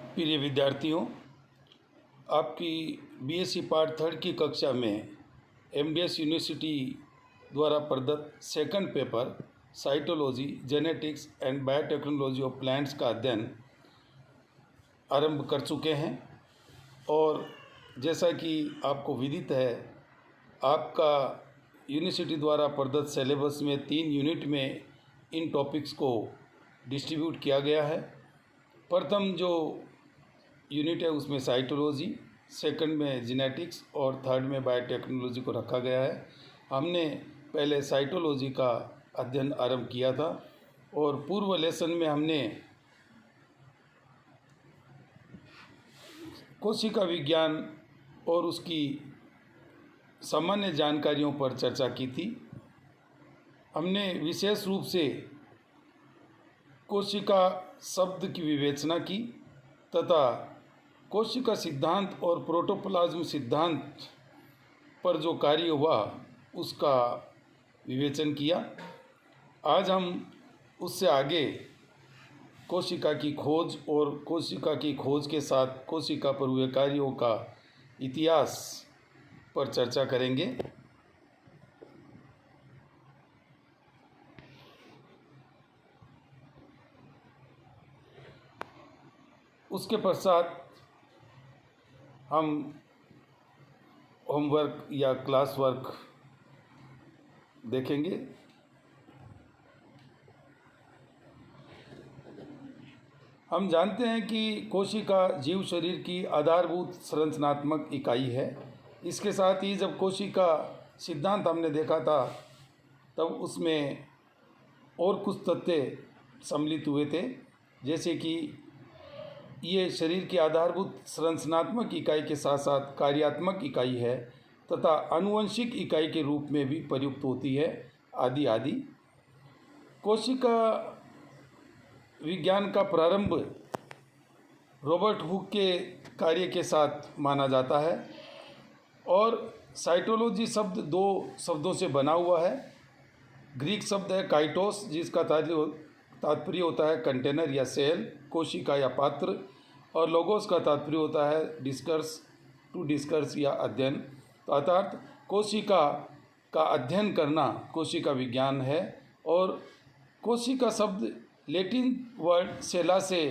प्रिय विद्यार्थियों, आपकी बीएससी पार्ट 3 की कक्षा में एमडीएस यूनिवर्सिटी द्वारा प्रदत्त second paper cytology, genetics and biotechnology of plants का अध्ययन आरंभ कर चुके हैं। और जैसा कि आपको विदित है, आपका यूनिवर्सिटी द्वारा प्रदत्त सिलेबस में 3 यूनिट में इन टॉपिक्स को डिस्ट्रीब्यूट किया गया है। प्रथम जो यूनिट है उसमें साइटोलॉजी, सेकंड में जेनेटिक्स और थर्ड में बायोटेक्नोलॉजी को रखा गया है। हमने पहले साइटोलॉजी का अध्ययन आरंभ किया था और पूर्व लेसन में हमने कोशिका विज्ञान और उसकी सामान्य जानकारियों पर चर्चा की थी। हमने विशेष रूप से कोशिका शब्द की विवेचना की तथा कोशिका सिद्धांत और प्रोटोप्लाज्म सिद्धांत पर जो कार्य हुआ उसका विवेचन किया। आज हम उससे आगे कोशिका की खोज और कोशिका की खोज के साथ कोशिका पर हुए कार्यों का इतिहास पर चर्चा करेंगे। उसके पश्चात हम होमवर्क या क्लास वर्क देखेंगे। हम जानते हैं कि कोशिका जीव शरीर की आधारभूत संरचनात्मक इकाई है। इसके साथ ही जब कोशिका सिद्धांत हमने देखा था तब उसमें और कुछ तथ्य सम्मिलित हुए थे, जैसे कि ये शरीर की आधारभूत संरचनात्मक इकाई के साथ साथ कार्यात्मक इकाई है तथा आनुवंशिक इकाई के रूप में भी प्रयुक्त होती है, आदि आदि। कोशिका विज्ञान का प्रारंभ रॉबर्ट हुक के कार्य के साथ माना जाता है और साइटोलॉजी शब्द 2 शब्दों से बना हुआ है। ग्रीक शब्द है काइटोस, जिसका तात्पर्य होता है कंटेनर या सेल, कोशिका या पात्र, और लोगोस का तात्पर्य होता है डिस्कर्स, टू डिस्कर्स या अध्ययन। तो अर्थात कोशिका का अध्ययन करना कोशिका विज्ञान है। और कोशिका शब्द लैटिन वर्ड सेला से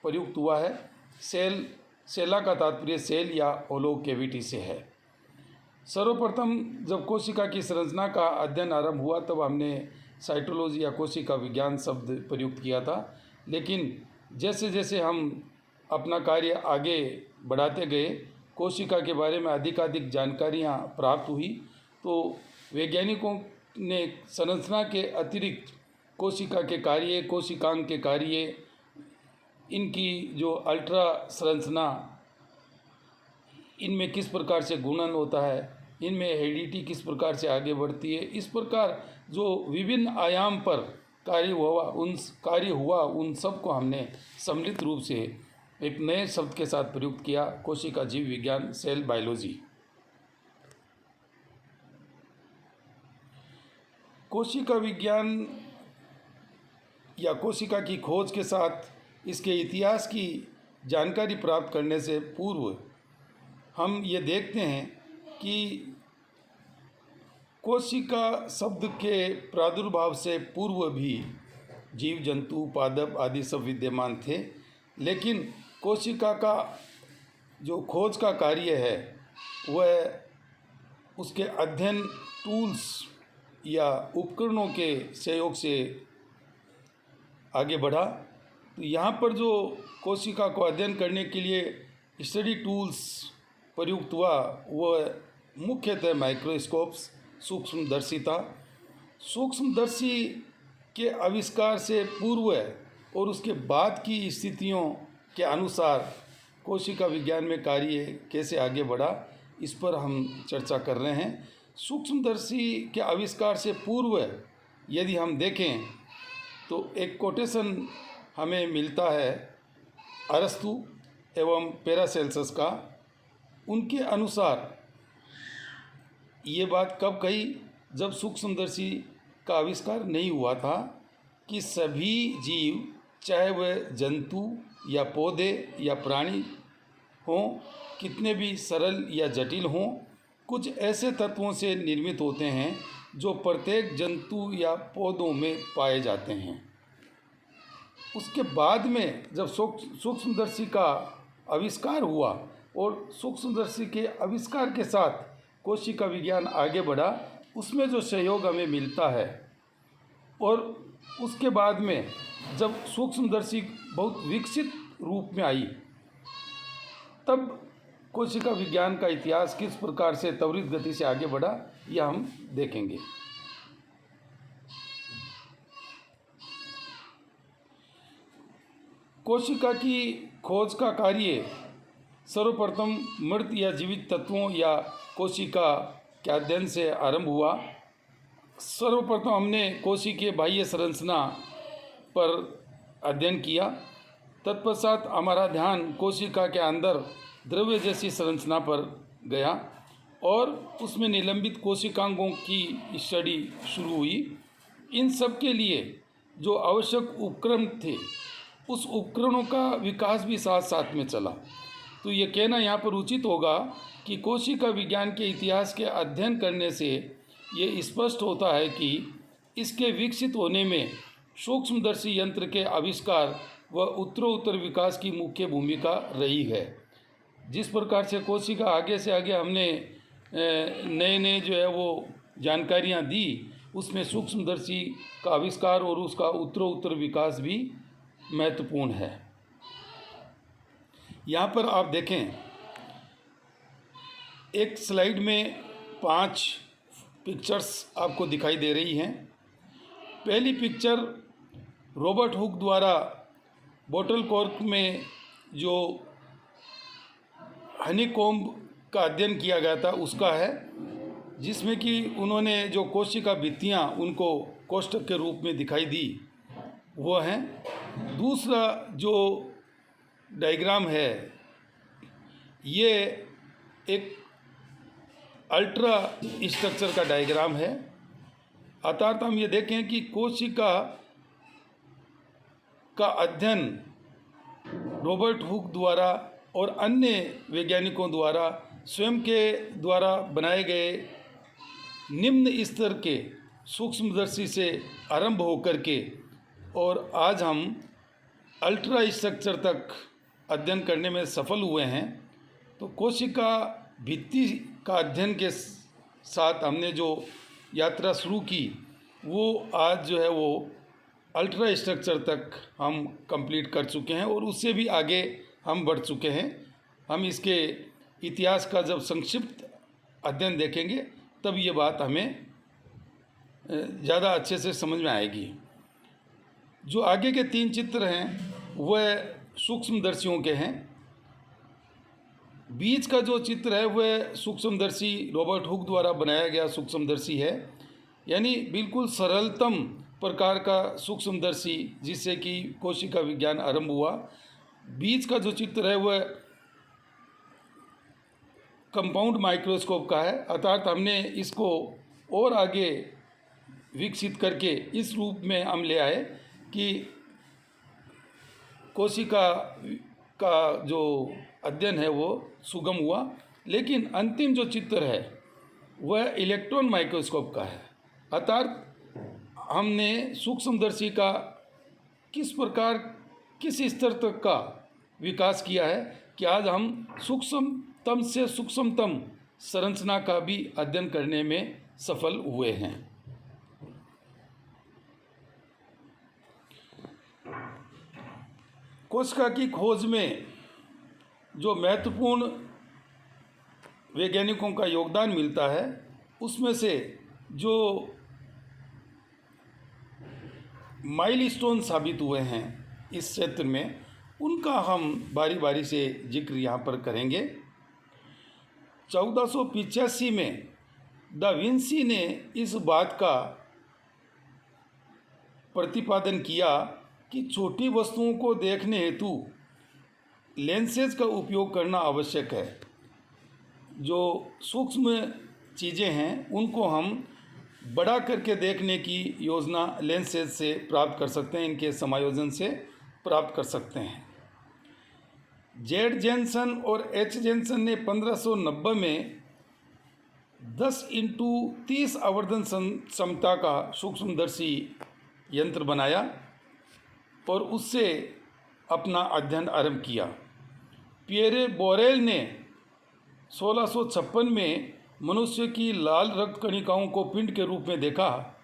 प्रयुक्त हुआ है। सेला का तात्पर्य सेल या होलो कैविटी से है। सर्वप्रथम जब कोशिका की संरचना का अध्ययन आरंभ हुआ तब हमने साइटोलॉजी या कोशिका विज्ञान शब्द प्रयुक्त किया था, लेकिन जैसे जैसे हम अपना कार्य आगे बढ़ाते गए, कोशिका के बारे में अधिकाधिक जानकारियाँ प्राप्त हुई, तो वैज्ञानिकों ने संरचना के अतिरिक्त कोशिका के कार्य, कोशिकांग के कार्य, इनकी जो अल्ट्रा संरचना, इनमें किस प्रकार से गुणन होता है, इनमें हेरिडिटी किस प्रकार से आगे बढ़ती है, इस प्रकार जो विभिन्न आयाम पर कार्य हुआ उन सब को हमने सम्मिलित रूप से एक नए शब्द के साथ प्रयुक्त किया, कोशिका जीव विज्ञान, सेल बायोलॉजी। कोशिका विज्ञान या कोशिका की खोज के साथ इसके इतिहास की जानकारी प्राप्त करने से पूर्व हम ये देखते हैं कि कोशिका शब्द के प्रादुर्भाव से पूर्व भी जीव जंतु, पादप आदि सब विद्यमान थे, लेकिन कोशिका का जो खोज का कार्य है वह उसके अध्ययन टूल्स या उपकरणों के सहयोग से आगे बढ़ा। तो यहाँ पर जो कोशिका को अध्ययन करने के लिए स्टडी टूल्स प्रयुक्त हुआ वह मुख्यतः माइक्रोस्कोप्स, सूक्ष्मदर्शिता। सूक्ष्मदर्शी के आविष्कार से पूर्व और उसके बाद की स्थितियों के अनुसार कोशिका विज्ञान में कार्य कैसे आगे बढ़ा, इस पर हम चर्चा कर रहे हैं। सूक्ष्मदर्शी के आविष्कार से पूर्व यदि हम देखें तो एक कोटेशन हमें मिलता है अरस्तु एवं पैरासेल्सस का। उनके अनुसार ये बात कब कही, जब सूक्ष्मदर्शी का आविष्कार नहीं हुआ था, कि सभी जीव, चाहे वह जंतु या पौधे या प्राणी हों, कितने भी सरल या जटिल हों, कुछ ऐसे तत्वों से निर्मित होते हैं जो प्रत्येक जंतु या पौधों में पाए जाते हैं। उसके बाद में जब सूक्ष्मदर्शी का आविष्कार हुआ और सूक्ष्मदर्शी के आविष्कार के साथ कोशिका विज्ञान आगे बढ़ा, उसमें जो सहयोग हमें मिलता है, और उसके बाद में जब सूक्ष्मदर्शी बहुत विकसित रूप में आई, तब कोशिका विज्ञान का इतिहास किस प्रकार से त्वरित गति से आगे बढ़ा, यह हम देखेंगे। कोशिका की खोज का कार्य सर्वप्रथम मृत या जीवित तत्वों या कोशिका के अध्ययन से आरंभ हुआ। सर्वप्रथम हमने कोशिकीय बाह्य संरचना पर अध्ययन किया। तत्पश्चात हमारा ध्यान कोशिका के अंदर द्रव्य जैसी संरचना पर गया और उसमें निलंबित कोशिकांगों की स्टडी शुरू हुई। इन सब के लिए जो आवश्यक उपकरण थे, उस उपकरणों का विकास भी साथ साथ में चला। तो ये कहना यहाँ पर उचित होगा कि कोशिका विज्ञान के इतिहास के अध्ययन करने से ये स्पष्ट होता है कि इसके विकसित होने में सूक्ष्मदर्शी यंत्र के आविष्कार व उत्तरोत्तर विकास की मुख्य भूमिका रही है। जिस प्रकार से कोशिका आगे से आगे हमने नए नए जो है वो जानकारियाँ दी, उसमें सूक्ष्मदर्शी का आविष्कार और उसका उत्तरोत्तर विकास भी महत्वपूर्ण है। यहाँ पर आप देखें, एक स्लाइड में 5 पिक्चर्स आपको दिखाई दे रही हैं। पहली पिक्चर रॉबर्ट हुक द्वारा बोटल कॉर्क में जो हनीकॉम्ब का अध्ययन किया गया था उसका है, जिसमें कि उन्होंने जो कोशिका भित्तियाँ उनको कोष्ठक के रूप में दिखाई दी, वो हैं। दूसरा जो डायग्राम है, ये एक अल्ट्रा स्ट्रक्चर का डायग्राम है। अर्थात हम ये देखें कि कोशिका का अध्ययन रॉबर्ट हुक द्वारा और अन्य वैज्ञानिकों द्वारा स्वयं के द्वारा बनाए गए निम्न स्तर के सूक्ष्मदर्शी से आरंभ होकर के और आज हम अल्ट्रा स्ट्रक्चर तक अध्ययन करने में सफल हुए हैं। तो कोशिका भित्ति का अध्ययन के साथ हमने जो यात्रा शुरू की, वो आज जो है वो अल्ट्रा स्ट्रक्चर तक हम कंप्लीट कर चुके हैं और उससे भी आगे हम बढ़ चुके हैं। हम इसके इतिहास का जब संक्षिप्त अध्ययन देखेंगे, तब ये बात हमें ज़्यादा अच्छे से समझ में आएगी। जो आगे के 3 चित्र हैं, वह सूक्ष्मदर्शियों के हैं। बीच का जो चित्र है वह सूक्ष्मदर्शी रॉबर्ट हुक द्वारा बनाया गया सूक्ष्मदर्शी है, यानी बिल्कुल सरलतम प्रकार का सूक्ष्मदर्शी जिससे कि कोशिका विज्ञान आरंभ हुआ। बीच का जो चित्र है वह कंपाउंड माइक्रोस्कोप का है, अर्थात हमने इसको और आगे विकसित करके इस रूप में हम ले आए कि कोशिका का जो अध्ययन है वो सुगम हुआ। लेकिन अंतिम जो चित्र है वह इलेक्ट्रॉन माइक्रोस्कोप का है, अर्थात हमने सूक्ष्मदर्शी का किस प्रकार किस स्तर तक का विकास किया है कि आज हम सूक्ष्मतम से सूक्ष्मतम संरचना का भी अध्ययन करने में सफल हुए हैं। कोशिका की खोज में जो महत्वपूर्ण वैज्ञानिकों का योगदान मिलता है, उसमें से जो माइलस्टोन साबित हुए हैं इस क्षेत्र में, उनका हम बारी बारी से जिक्र यहाँ पर करेंगे। 1485 में दा विंसी ने इस बात का प्रतिपादन किया कि छोटी वस्तुओं को देखने हेतु लेंसेज का उपयोग करना आवश्यक है। जो सूक्ष्म चीज़ें हैं उनको हम बड़ा करके देखने की योजना लेंसेज से प्राप्त कर सकते हैं, इनके समायोजन से प्राप्त कर सकते हैं। जेड जेनसन और एच जेनसन ने 1590 में 10x30 आवर्धन क्षमता का सूक्ष्मदर्शी यंत्र बनाया और उससे अपना अध्ययन आरंभ किया। पियरे बोरेल ने 1656 में मनुष्य की लाल रक्त कणिकाओं को पिंड के रूप में देखा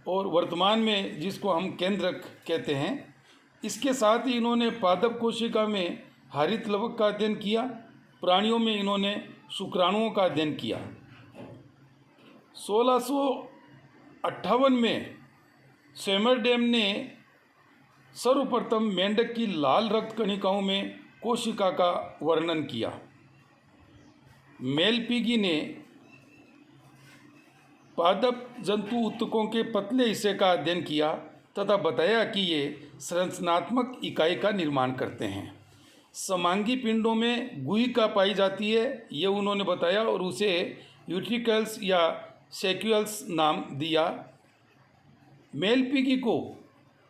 और वर्तमान में जिसको हम केंद्रक कहते हैं। इसके साथ ही इन्होंने पादप कोशिका में हरित लवक का अध्ययन किया। प्राणियों में इन्होंने शुक्राणुओं का अध्ययन किया। 1658 में स्वेमरडेम ने सर्वप्रथम मेंढक की लाल रक्त कणिकाओं में कोशिका का वर्णन किया। मेलपिगी ने पादप जंतु ऊतकों के पतले हिस्से का अध्ययन किया तथा बताया कि ये संरचनात्मक इकाई का निर्माण करते हैं। समांगी पिंडों में गुहिका पाई जाती है, ये उन्होंने बताया और उसे यूट्रिकल्स या सेक्युल्स नाम दिया। मेलपिगी को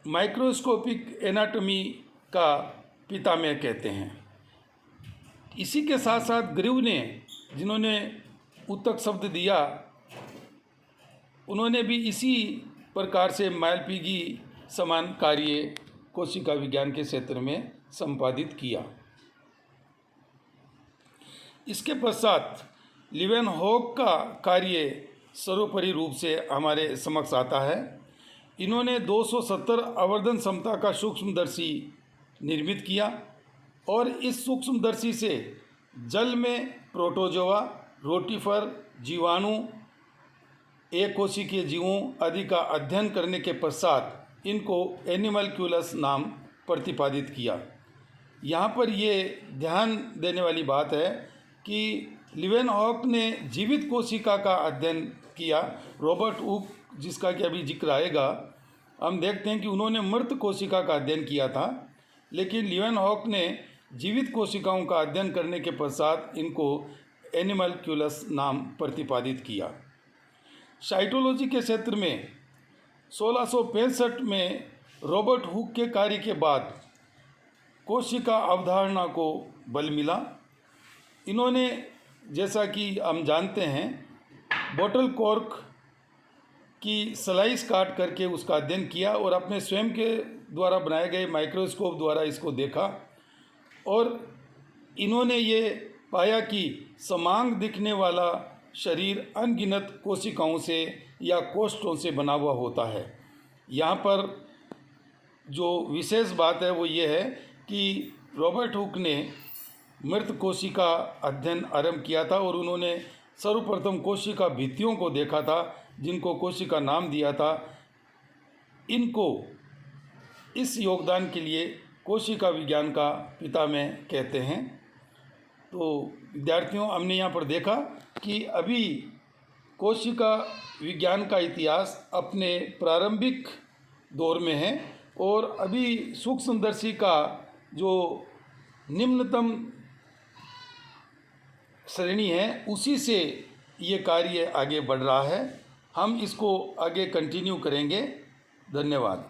माइक्रोस्कोपिक एनाटॉमी का पितामह कहते हैं। इसी के साथ साथ ग्रीव ने, जिन्होंने ऊतक शब्द दिया, उन्होंने भी इसी प्रकार से मेलपिगी समान कार्य कोशिका विज्ञान के क्षेत्र में संपादित किया। इसके पश्चात लीवेनहॉक का कार्य सर्वोपरि रूप से हमारे समक्ष आता है। इन्होंने 270 आवर्धन क्षमता का सूक्ष्मदर्शी निर्मित किया और इस सूक्ष्मदर्शी से जल में प्रोटोजोआ, रोटिफर, जीवाणु, एक कोशिकीय जीवों आदि का अध्ययन करने के पश्चात इनको एनिमलक्यूलस नाम प्रतिपादित किया। यहाँ पर ये ध्यान देने वाली बात है कि लीवेनहॉक ने जीवित कोशिका का अध्ययन किया। रॉबर्ट हुक, जिसका कि अभी जिक्र आएगा, हम देखते हैं कि उन्होंने मृत कोशिका का अध्ययन किया था, लेकिन लीवेनहॉक ने जीवित कोशिकाओं का अध्ययन करने के पश्चात इनको एनिमलक्यूलस नाम प्रतिपादित किया। साइटोलॉजी के क्षेत्र में 1665 में रॉबर्ट हुक के कार्य के बाद कोशिका अवधारणा को बल मिला। इन्होंने, जैसा कि हम जानते हैं, बोतल कॉर्क की स्लाइस काट करके उसका अध्ययन किया और अपने स्वयं के द्वारा बनाए गए माइक्रोस्कोप द्वारा इसको देखा और इन्होंने ये पाया कि समांग दिखने वाला शरीर अनगिनत कोशिकाओं से या कोष्ठों से बना हुआ होता है। यहाँ पर जो विशेष बात है वो ये है कि रॉबर्ट हुक ने मृत कोशिका अध्ययन आरंभ किया था और उन्होंने सर्वप्रथम कोशिका भित्तियों को देखा था, जिनको कोशिका नाम दिया था। इनको इस योगदान के लिए कोशिका विज्ञान का पितामह कहते हैं। तो विद्यार्थियों, हमने यहाँ पर देखा कि अभी कोशिका विज्ञान का इतिहास अपने प्रारंभिक दौर में है और अभी सूक्ष्मदर्शी का जो निम्नतम श्रेणी है उसी से ये कार्य आगे बढ़ रहा है। हम इसको आगे कंटिन्यू करेंगे। धन्यवाद।